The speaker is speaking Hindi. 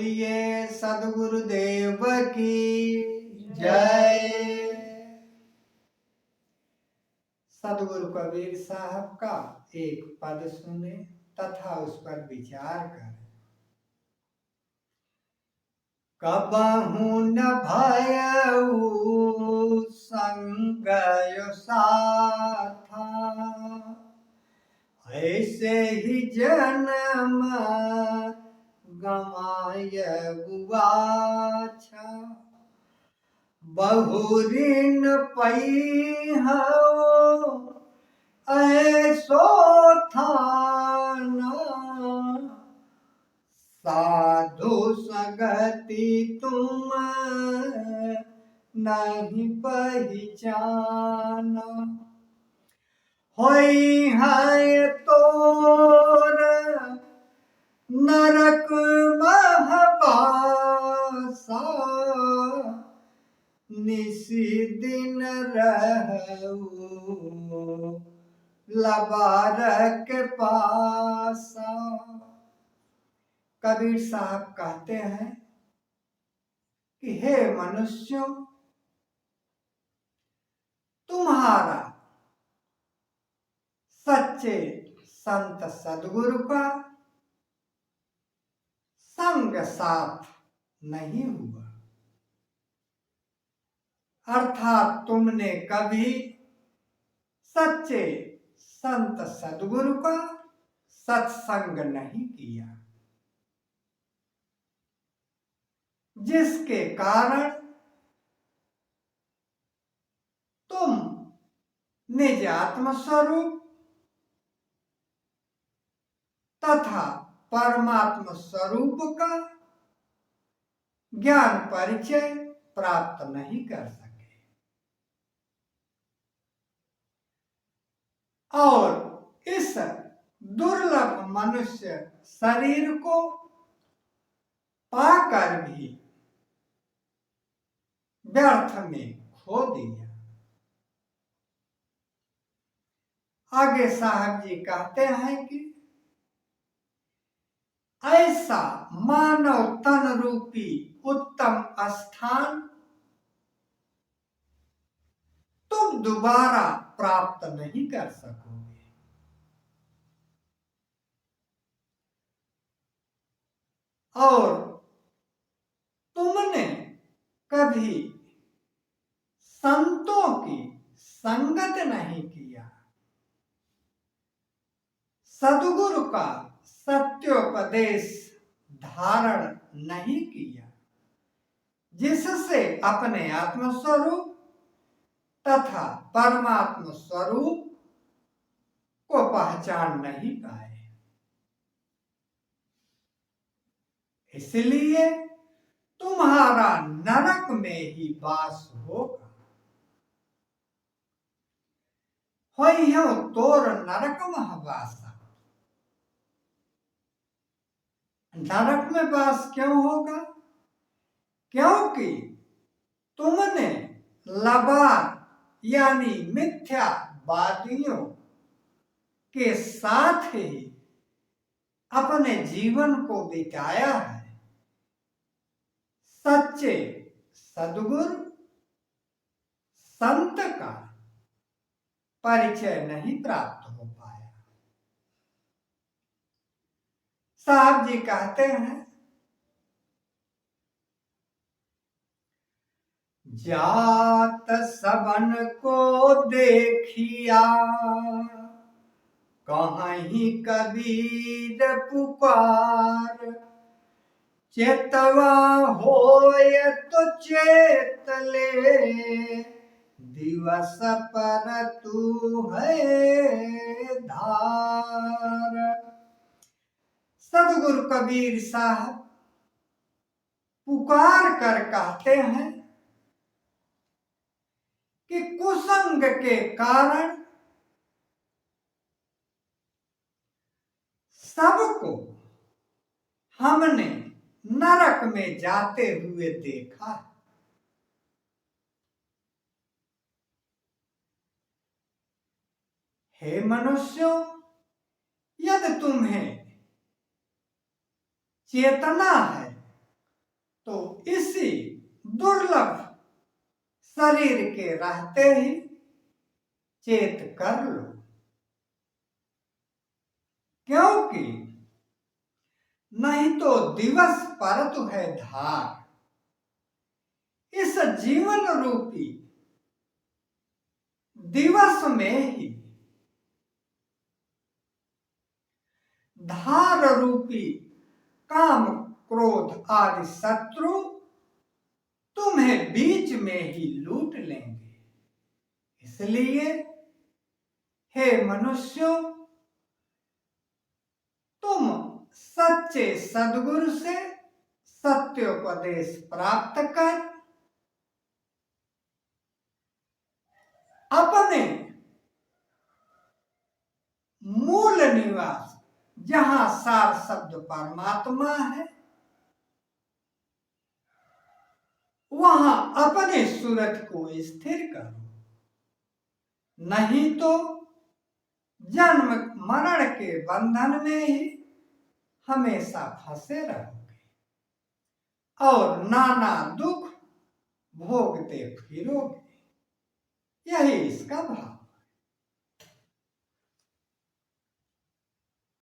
बोलिए सद्गुरुदेव की जय। सद्गुरु कबीर साहब का एक पद सुने तथा उस पर विचार करें। कबहू न भयऊ संग साथा, ऐसे ही जन्म गमाय बुआछा। बहुरीन पैहौ ऐसो थाना, साधु संगति तुम नहीं पहचाना। होई है तोर नरक महबासा, निसी दिन रहू लबार के पासा। कबीर साहब कहते हैं कि हे मनुष्यों, तुम्हारा सच्चे संत सद्गुरु का संग साथ नहीं हुआ, अर्थात तुमने कभी सच्चे संत सद्गुरु का सत्संग नहीं किया, जिसके कारण तुम निज आत्म स्वरूप तथा परमात्मा स्वरूप का ज्ञान परिचय प्राप्त नहीं कर सके और इस दुर्लभ मनुष्य शरीर को पाकर भी व्यर्थ में खो दिया। आगे साहब जी कहते हैं कि ऐसा मानव तन रूपी उत्तम स्थान तुम दोबारा प्राप्त नहीं कर सकोगे। और तुमने कभी संतों की संगत नहीं किया, सद्गुरु का सत्योपदेश धारण नहीं किया, जिससे अपने आत्म स्वरूप तथा परमात्मा स्वरूप को पहचान नहीं पाए। इसलिए तुम्हारा नरक में ही वास होगा। होई हो तोर नरक महवासा। नरक में वास क्यों होगा? क्योंकि तुमने लबार यानी मिथ्यावादियों के साथ ही अपने जीवन को बिताया है। सच्चे सद्गुरु संत का परिचय नहीं प्राप्त हो पाया। साहब जी कहते हैं, जात सबन को देखिया कहीं कबीर पुकार, चेतवा होय तो चेत ले, दिवस पर तू है धार। सद्गुरु कबीर साहब पुकार कर कहते हैं कि कुसंग के कारण सबको हमने नरक में जाते हुए देखा। हे मनुष्यों, यदि तुम्हें चेतना है तो इसी दुर्लभ शरीर के रहते ही चेत कर लो, क्योंकि नहीं तो दिवस परत है धार। इस जीवन रूपी दिवस में ही धार रूपी काम क्रोध आदि शत्रु तुम्हें बीच में ही लूट लेंगे। इसलिए हे मनुष्यों, तुम सच्चे सद्गुरु से सत्योपदेश प्राप्त कर अपने मूल निवास, जहां सार शब्द परमात्मा है, वहां अपने सूरत को स्थिर करो। नहीं तो जन्म मरण के बंधन में ही हमेशा फंसे रहोगे और नाना दुख भोगते फिरोगे। यही इसका भाव।